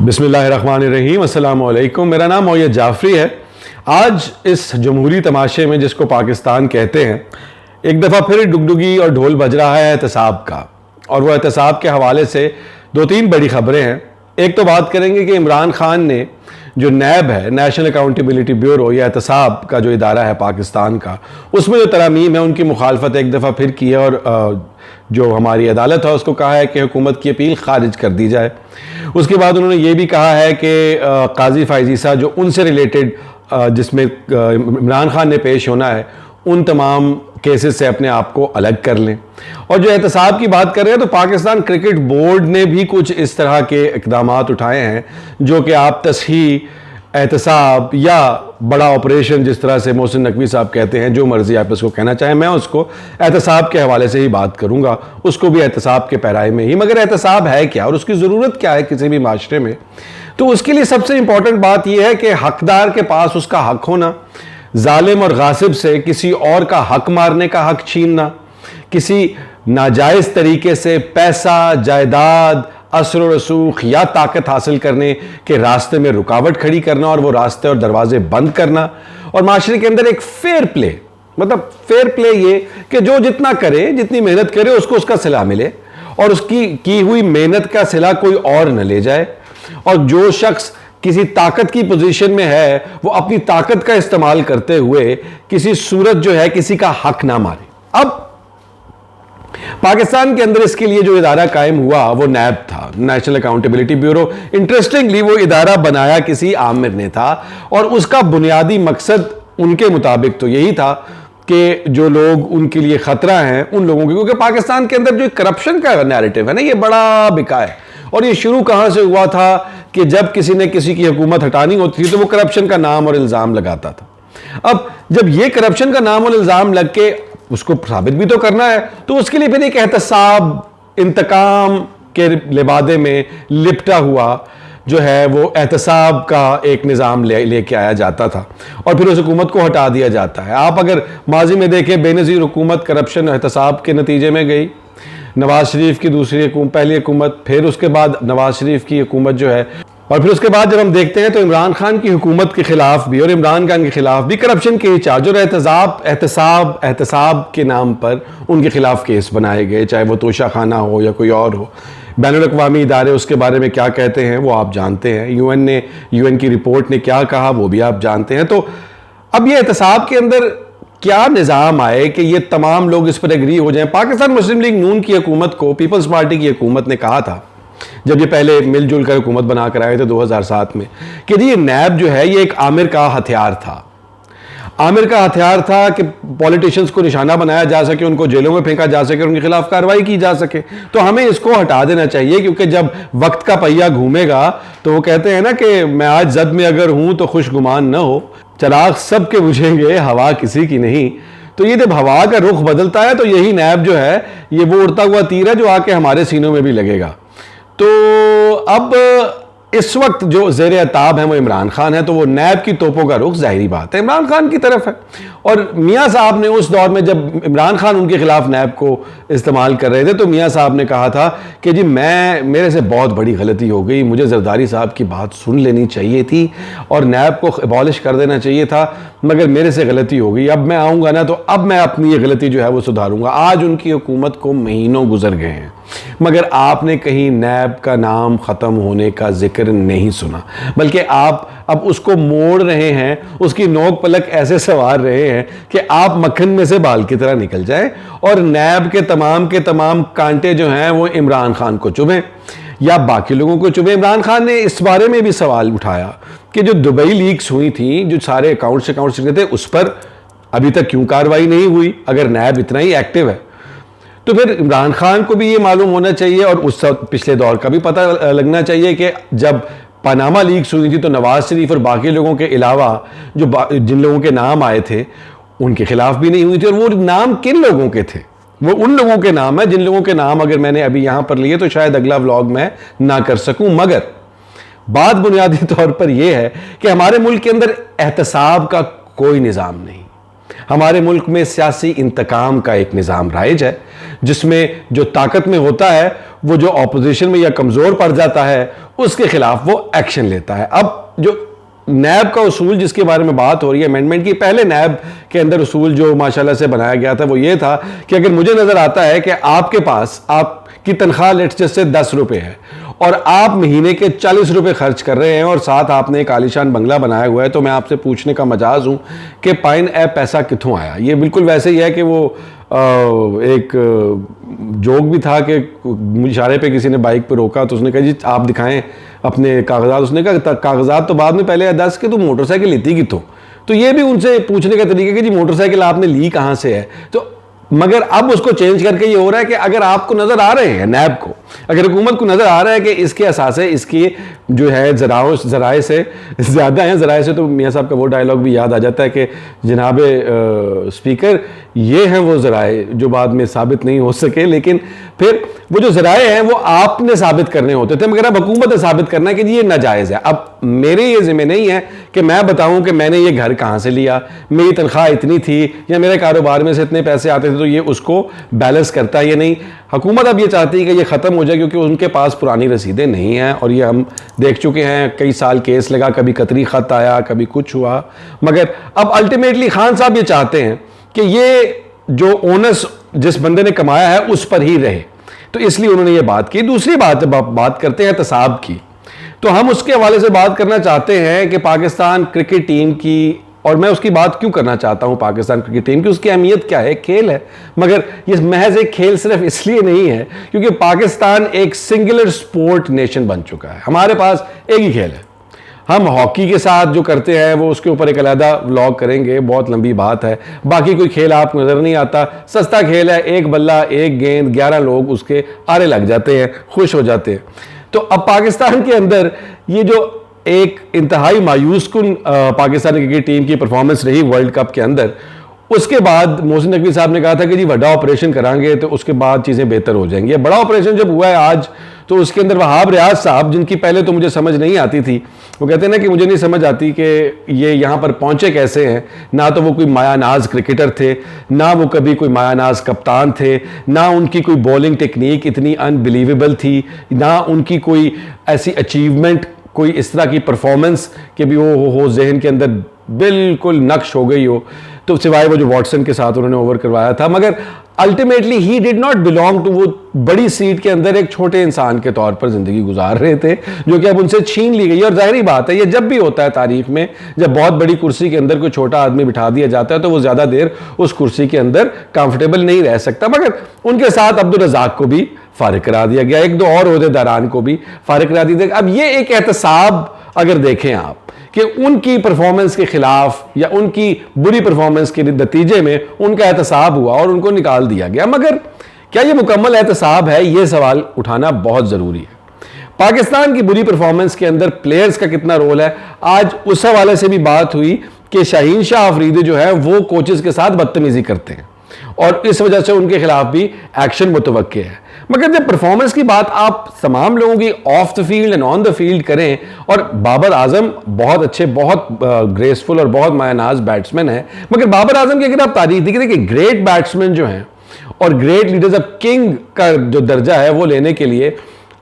बिस्मिल्लाहिर्रहमानिर्रहीम, अस्सलाम वालेकुम। मेरा नाम मोयद जाफरी है। आज इस जमहूरी तमाशे में जिसको पाकिस्तान कहते हैं, एक दफ़ा फिर डुगडुगी और ढोल बज रहा है एहतसाब का। और वो एहतसाब के हवाले से दो तीन बड़ी खबरें हैं। एक तो बात करेंगे कि इमरान खान ने जो नैब है, नेशनल अकाउंटेबिलिटी ब्यूरो, या एहतसाब का जो इदारा है पाकिस्तान का, उसमें जो तरामीम है उनकी मुखालफत एक दफ़ा फिर की है और जो हमारी अदालत है उसको कहा है कि हुकूमत की अपील खारिज कर दी जाए। उसके बाद उन्होंने ये भी कहा है कि काजी फाइजीसा जो उनसे रिलेटेड जिसमें इमरान खान ने पेश होना है, उन तमाम केसेस से अपने आप को अलग कर लें। और जो एहतसाब की बात कर रहे हैं तो पाकिस्तान क्रिकेट बोर्ड ने भी कुछ इस तरह के इकदाम उठाए हैं जो कि आप तस्हीह, एहतसाब या बड़ा ऑपरेशन, जिस तरह से मोहसिन नकवी साहब कहते हैं, जो मर्जी आप इसको कहना चाहें, मैं उसको एहतसाब के हवाले से ही बात करूंगा, उसको भी एहतसाब के पैराए में ही। मगर एहतसाब है क्या और उसकी ज़रूरत क्या है किसी भी माशरे में? तो उसके लिए सबसे इंपॉर्टेंट बात यह है कि हकदार के पास उसका हक होना, जालिम और गासिब से किसी और का हक मारने का हक छीनना, किसी नाजायज़ तरीके से पैसा, जायदाद, असर और रसूख या ताकत हासिल करने के रास्ते में रुकावट खड़ी करना और वो रास्ते और दरवाजे बंद करना, और माशरे के अंदर एक फेयर प्ले, मतलब फेयर प्ले ये कि जो जितना करे, जितनी मेहनत करे, उसको उसका सिला मिले और उसकी की हुई मेहनत का सिला कोई और न ले जाए। और जो शख्स किसी ताकत की पोजीशन में है वो अपनी ताकत का इस्तेमाल करते हुए किसी सूरत जो है किसी का हक ना मारे। अब पाकिस्तान के अंदर इसके लिए जो इदारा कायम हुआ वो नैब था, नेशनल अकाउंटेबिलिटी ब्यूरो। इंटरेस्टिंगली वो इदारा बनाया किसी आमिर ने था और उसका बुनियादी मकसद उनके मुताबिक तो यही था कि जो लोग उनके लिए खतरा हैं उन लोगों की, क्योंकि पाकिस्तान के अंदर जो करप्शन का नैरेटिव है ना, ये बड़ा बिका है। और ये शुरू कहां से हुआ था कि जब किसी ने किसी की हुकूमत हटानी होती थी तो वो करप्शन का नाम और इल्ज़ाम लगाता था। अब जब ये करप्शन का नाम और इल्ज़ाम लग के उसको साबित भी तो करना है, तो उसके लिए फिर एक एहतसाब, इंतकाम के लिबादे में लिपटा हुआ जो है वो एहतसाब का एक निज़ाम लेके आया जाता था और फिर उस हुकूमत को हटा दिया जाता है। आप अगर माजी में देखें, बेनज़ीर हुकूमत करप्शन एहतसाब के नतीजे में गई, नवाज शरीफ की दूसरी पहली हुकूमत, फिर उसके बाद नवाज शरीफ की हुकूमत जो है, और फिर उसके बाद जब हम देखते हैं तो इमरान खान की हुकूमत के खिलाफ भी और इमरान खान के खिलाफ भी करप्शन के चार्ज और एहतसाब के नाम पर उनके खिलाफ केस बनाए गए, चाहे वो तोशा खाना हो या कोई और हो। बैनुल-अक़वामी इदारे उसके बारे में क्या कहते हैं वो आप जानते हैं, यूएन की रिपोर्ट ने क्या कहा वो भी आप जानते हैं। तो अब ये एहतसाब के अंदर क्या निज़ाम आए कि ये तमाम लोग इस पर एग्री हो जाएं। पाकिस्तान मुस्लिम लीग नून की हुकूमत को पीपल्स पार्टी की हुकूमत ने कहा था जब ये पहले मिलजुल कर हुकूमत बनाकर आए थे 2007 में, कि ये नैब जो है ये एक आमिर का हथियार था। आमिर का हथियार था कि पॉलिटिशियंस को निशाना बनाया जा सके, उनको जेलों में फेंका जा सके, उनके खिलाफ कार्रवाई की जा सके। तो हमें इसको हटा देना चाहिए, क्योंकि जब वक्त का पहिया घूमेगा तो वो कहते हैं ना कि मैं आज जद में अगर हूं तो खुशगुमान न हो, चराग सब के बुझेंगे, हवा किसी की नहीं। तो ये जब हवा का रुख बदलता है तो यही नैब जो है ये वो उड़ता हुआ तीर है जो आके हमारे सीनों में भी लगेगा। तो अब इस वक्त जो ज़ेर अताब है वो इमरान खान है, तो वो नैब की तोपों का रुख जाहिरी बात है इमरान खान की तरफ है। और मियाँ साहब ने उस दौर में जब इमरान खान उनके खिलाफ नैब को इस्तेमाल कर रहे थे तो मियाँ साहब ने कहा था कि जी मेरे से बहुत बड़ी गलती हो गई, मुझे जरदारी साहब की बात सुन लेनी चाहिए थी और नैब को अबॉलिश कर देना चाहिए था, मगर मेरे से गलती हो गई। अब मैं आऊँगा ना तो अब मैं अपनी ये गलती जो है वो सुधारूंगा। आज उनकी हुकूमत को महीनों गुजर गए हैं मगर आपने कहीं नैब का नाम ख़त्म होने का जिक्र नहीं सुना, बल्कि आप अब उसको मोड़ रहे हैं, उसकी नोक पलक ऐसे संवार रहे हैं कि आप मक्खन में से बाल की तरह निकल जाएं और नैब के तमाम कांटे जो हैं वो इमरान खान को चुभें या बाकी लोगों को चुभें। इमरान खान ने इस बारे में भी सवाल उठाया कि जो दुबई लीक्स हुई थी, जो सारे अकाउंट्स थे, उस पर अभी तक क्यों कार्रवाई नहीं हुई? अगर नैब इतना ही एक्टिव है तो फिर इमरान खान को भी ये मालूम होना चाहिए और उस पिछले दौर का भी पता लगना चाहिए कि जब पनामा लीक्स हुई थी तो नवाज शरीफ और बाकी लोगों के अलावा जिन लोगों के नाम आए थे उनके खिलाफ भी नहीं हुई थी। और वो नाम किन लोगों के थे? वो उन लोगों के नाम है जिन लोगों के नाम अगर मैंने अभी यहां पर लिए तो शायद अगला व्लॉग मैं ना कर सकूं। मगर बात बुनियादी तौर पर यह है कि हमारे मुल्क के अंदर एहतसाब का कोई निज़ाम नहीं। हमारे मुल्क में सियासी इंतकाम का एक निज़ाम राइज है, जिसमें जो ताकत में होता है वो जो ऑपोजिशन में या कमज़ोर पड़ जाता है उसके खिलाफ वो एक्शन लेता है। अब जो नैब का उसूल जिसके बारे में बात हो रही है अमेंडमेंट की, पहले नैब के अंदर उसूल जो माशाल्लाह से बनाया गया था वो ये था कि अगर मुझे नज़र आता है कि आपके पास आपकी तनख्वाह लेट्स जैसे 10 रुपये है और आप महीने के 40 रुपये खर्च कर रहे हैं और साथ आपने एक आलीशान बंगला बनाया हुआ है, तो मैं आपसे पूछने का मजाज हूं कि पाइन ऐप पैसा कित्थों आया। ये बिल्कुल वैसे ही है कि वो एक जोक भी था कि इशारे पे किसी ने बाइक पे रोका तो उसने कहा जी आप दिखाएं अपने कागजात। उसने कहा कागजात तो बाद में पहले 10 के, तो मोटरसाइकिल लेती कित्थों। तो ये भी उनसे पूछने का तरीका कि जी मोटरसाइकिल आपने ली कहाँ से है। तो मगर अब उसको चेंज करके ये हो रहा है कि अगर आपको नजर आ रहे हैं नैब को, अगर हुकूमत को नजर आ रहा है कि इसके असासे इसकी जो है जराए से ज़्यादा हैं, जराए से तो मियाँ साहब का वो डायलॉग भी याद आ जाता है कि जनाब स्पीकर ये हैं वो जराए जो बाद में साबित नहीं हो सके, लेकिन फिर वो जो जराए हैं वो आपने साबित करने होते थे, मगर अब हुकूमत ने साबित करना है कि ये नाजायज़ है। अब मेरे ये जिम्मे नहीं है कि मैं बताऊं कि मैंने ये घर कहाँ से लिया, मेरी तनख्वाह इतनी थी या मेरे कारोबार में से इतने पैसे आते थे, तो ये उसको बैलेंस करता है या नहीं। हुकूमत अब ये चाहती है कि ये ख़त्म हो जाए क्योंकि उनके पास पुरानी रसीदें नहीं हैं और ये हम देख चुके हैं, कई साल केस लगा, कभी कतरी ख़त आया, कभी कुछ हुआ, मगर अब अल्टीमेटली खान साहब ये चाहते हैं कि ये जो ओनस जिस बंदे ने कमाया है उस पर ही रहे, तो इसलिए उन्होंने ये बात की। दूसरी बात करते हैं एहतसाब की, तो हम उसके हवाले से बात करना चाहते हैं कि पाकिस्तान क्रिकेट टीम की, और मैं उसकी बात क्यों करना चाहता हूं पाकिस्तान क्रिकेट टीम की, उसकी अहमियत क्या है, खेल है, मगर ये महज एक खेल सिर्फ इसलिए नहीं है क्योंकि पाकिस्तान एक सिंगुलर स्पोर्ट नेशन बन चुका है। हमारे पास एक ही खेल है। हम हॉकी के साथ जो करते हैं वो उसके ऊपर एक अलहदा व्लॉग करेंगे, बहुत लंबी बात है। बाकी कोई खेल आपको नजर नहीं आता, सस्ता खेल है, एक बल्ला एक गेंद 11 लोग उसके आरे लग जाते हैं, खुश हो जाते हैं। तो अब पाकिस्तान के अंदर ये जो एक इंतहाई मायूस कुन पाकिस्तान क्रिकेट टीम की परफॉर्मेंस रही वर्ल्ड कप के अंदर, उसके बाद मोहसिन नकवी साहब ने कहा था कि जी बड़ा ऑपरेशन करांगे तो उसके बाद चीज़ें बेहतर हो जाएंगी। बड़ा ऑपरेशन जब हुआ है आज, तो उसके अंदर वहाब रियाज साहब, जिनकी पहले तो मुझे समझ नहीं आती थी, वो कहते हैं ना कि मुझे नहीं समझ आती कि ये यहाँ पर पहुँचे कैसे हैं। ना तो वो कोई मायानाज क्रिकेटर थे, ना वो कभी कोई मायानाज कप्तान थे, ना उनकी कोई बॉलिंग टेक्निक इतनी अनबिलीवेबल थी, ना उनकी कोई ऐसी अचीवमेंट, कोई इस तरह की परफॉर्मेंस कि भी वो हो जहन के अंदर बिल्कुल नक्श हो गई हो, तो सिवाय वो जो वॉटसन के साथ उन्होंने ओवर करवाया था। मगर ultimately he did not belong to, वो बड़ी सीट के अंदर एक छोटे इंसान के तौर पर जिंदगी गुजार रहे थे, जो कि अब उनसे छीन ली गई। और जाहिर बात है ये जब भी होता है तारीख में, जब बहुत बड़ी कुर्सी के अंदर कोई छोटा आदमी बिठा दिया जाता है तो वो ज्यादा देर उस कुर्सी के अंदर कंफर्टेबल नहीं रह सकता। मगर उनके साथ अब्दुल रज़ाक को भी फारिग करा दिया गया, एक दो और ओहदेदारान को भी फारिग करा दिया गया। अब ये एक एहतसाब अगर देखें आप कि उनकी परफॉर्मेंस के खिलाफ या उनकी बुरी परफॉर्मेंस के नतीजे में उनका एहतसाब हुआ और उनको निकाल दिया गया, मगर क्या ये मुकम्मल एहतसाब है, ये सवाल उठाना बहुत जरूरी है। पाकिस्तान की बुरी परफॉर्मेंस के अंदर प्लेयर्स का कितना रोल है, आज उस हवाले से भी बात हुई कि शाहीन शाह अफरीदी जो है वो कोचेस के साथ बदतमीजी करते हैं और इस वजह से उनके खिलाफ भी एक्शन मुतवक्के है। मगर जब परफॉर्मेंस की बात आप तमाम लोगों की of the field and on the field करें, और बाबर आजम बहुत अच्छे, बहुत ग्रेसफुल और बहुत मायानाज बैट्समैन है, मगर बाबर आजम की अगर आप तारीफ देखिए कि ग्रेट बैट्समैन जो हैं और ग्रेट लीडर्स, अब किंग का जो दर्जा है वो लेने के लिए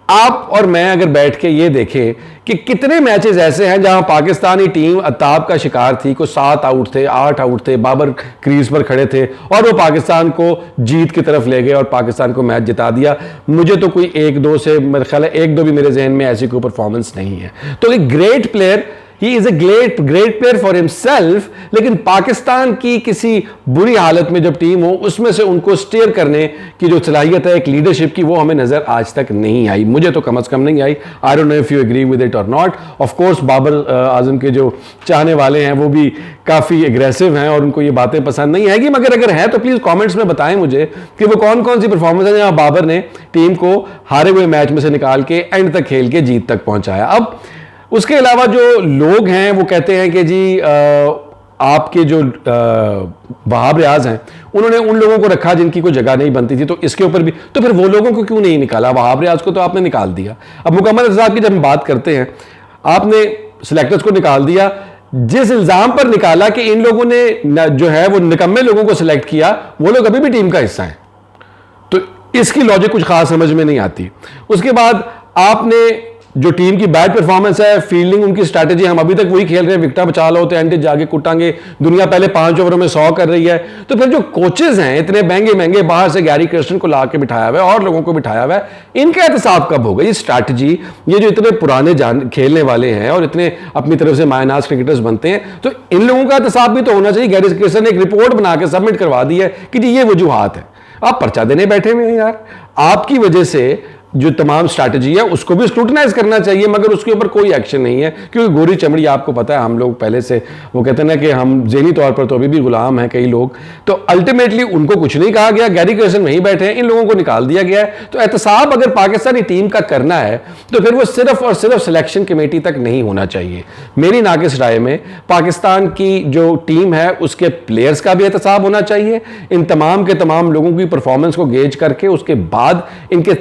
आप और मैं अगर बैठ के ये देखें कि कितने मैचेस ऐसे हैं जहां पाकिस्तानी टीम अताब का शिकार थी, कोई 7 आउट थे, 8 आउट थे, बाबर क्रीज पर खड़े थे और वो पाकिस्तान को जीत की तरफ ले गए और पाकिस्तान को मैच जिता दिया। मुझे तो कोई 1-2 से, मेरे ख्याल है 1-2 भी मेरे जहन में ऐसी कोई परफॉर्मेंस नहीं है। तो एक great player, he is a great player for himself, लेकिन पाकिस्तान की किसी बुरी हालत में जब टीम हो उसमें से उनको स्टीयर करने की जो सलाहियत है एक लीडरशिप की, वो हमें नजर आज तक नहीं आई, मुझे तो कम से कम नहीं आई। I don't know if you agree with it और not. Of course Babar Azam के जो चाहने वाले हैं वो भी काफी एग्रेसिव हैं और उनको ये बातें पसंद नहीं आएगी, मगर अगर है तो प्लीज कॉमेंट्स में बताएं मुझे कि वो कौन कौन सी परफॉर्मेंस है जहां बाबर ने टीम को हारे हुए मैच में से निकाल के एंड तक खेल के जीत तक पहुंचाया। अब उसके अलावा जो लोग हैं वो कहते हैं कि जी आपके जो वहाब रियाज हैं उन्होंने उन लोगों को रखा जिनकी कोई जगह नहीं बनती थी, तो इसके ऊपर भी तो फिर वो लोगों को क्यों नहीं निकाला? वहाब रियाज को तो आपने निकाल दिया। अब मुकम्मल साहब की जब हम बात करते हैं, आपने सिलेक्टर्स को निकाल दिया, जिस इल्जाम पर निकाला कि इन लोगों ने जो है वो निकम्मे लोगों को सिलेक्ट किया, वो लोग अभी भी टीम का हिस्सा हैं। तो इसकी लॉजिक कुछ खास समझ में नहीं आती। उसके बाद आपने जो टीम की बैड परफॉर्मेंस है, फील्डिंग, उनकी स्ट्रैटेजी, हम अभी तक वही खेल रहे हैं, विकेटा बचा लो तो एंड जाके कुटांगे, दुनिया पहले 5 ओवरों में 100 कर रही है। तो फिर जो कोचेज हैं इतने महंगे महंगे, बाहर से गैरी क्रिस्टन को ला के बिठाया हुआ है और लोगों को बिठाया हुआ है, इनका एहतसाब कब होगा? ये स्ट्रैटेजी, ये जो इतने पुराने खेलने वाले हैं और इतने अपनी तरफ से मायनाज क्रिकेटर्स बनते हैं, तो इन लोगों का एहतसाब भी तो होना चाहिए। गैरी क्रिस्टन ने एक रिपोर्ट बना के सबमिट करवा दी है कि जी ये वजूहात है। आप पर्चा देने बैठे हुए हैं यार। आपकी वजह से जो तमाम स्ट्रैटेजी है उसको भी स्क्रूटनाइज करना चाहिए, मगर उसके ऊपर कोई एक्शन नहीं है, क्योंकि गोरी चमड़ी, आपको पता है, हम लोग पहले से, वो कहते हैं ना कि हम ज़हनी तौर पर तो अभी भी गुलाम हैं कई लोग। तो अल्टीमेटली उनको कुछ नहीं कहा गया, गैरी क्रिस्टन वहीं बैठे हैं, इन लोगों को निकाल दिया गया है। तो एहतसाब अगर पाकिस्तानी टीम का करना है तो फिर वो सिर्फ और सिर्फ सिलेक्शन कमेटी तक नहीं होना चाहिए। मेरी नाकिस राय में पाकिस्तान की जो टीम है उसके प्लेयर्स का भी एहतसाब होना चाहिए। इन तमाम के तमाम लोगों की परफॉर्मेंस को गेज करके उसके बाद इनके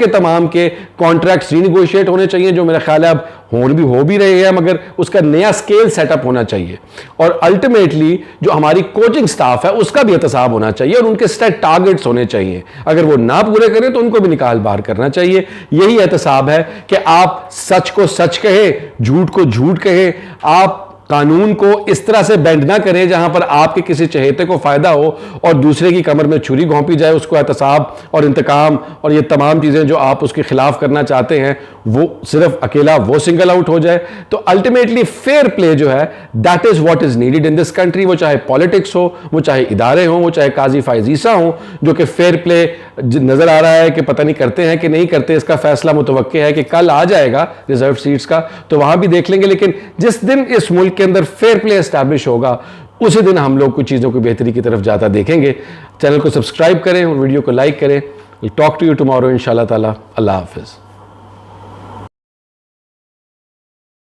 तमाम के कॉन्ट्रैक्ट रीनिगोशिएट होने चाहिए, जो मेरा ख्याल है अब हो भी रहे हैं, मगर उसका नया स्केल सेटअप होना चाहिए। और अल्टीमेटली जो हमारी कोचिंग स्टाफ है उसका भी एहतसाब होना चाहिए और उनके सेट टारगेट्स होने चाहिए। अगर वो ना पूरे करें तो उनको भी निकाल बाहर करना चाहिए। यही एहतसाब है कि आप सच को सच कहें, झूठ को झूठ कहें, आप कानून को इस तरह से बेंड ना करें जहां पर आपके किसी चहेते को फायदा हो और दूसरे की कमर में छुरी घोंपी जाए। उसको एहतसाब और इंतकाम और ये तमाम चीजें जो आप उसके खिलाफ करना चाहते हैं वो सिर्फ अकेला वो सिंगल आउट हो जाए। तो अल्टीमेटली फेयर प्ले जो है, that is what is needed in this country. वो चाहे पॉलिटिक्स हो, वो चाहे इदारे हो, वो चाहे काजी फायजीसा हो, जो कि फेयर प्ले नजर आ रहा है कि पता नहीं करते हैं कि नहीं करते। इसका फैसला मुतवक्के है कि कल आ जाएगा रिजर्व सीट्स का, तो वहां भी देख लेंगे। लेकिन जिस दिन इस मुल्क के अंदर फेयर प्ले एस्टैब्लिश होगा, उसी दिन हम लोग कुछ चीज़ों की बेहतरी की तरफ जाता देखेंगे। चैनल को सब्सक्राइब करें और वीडियो को लाइक करें। टॉक टू यू टुमारो इंशाल्लाह ताला। अल्लाह हाफिज़।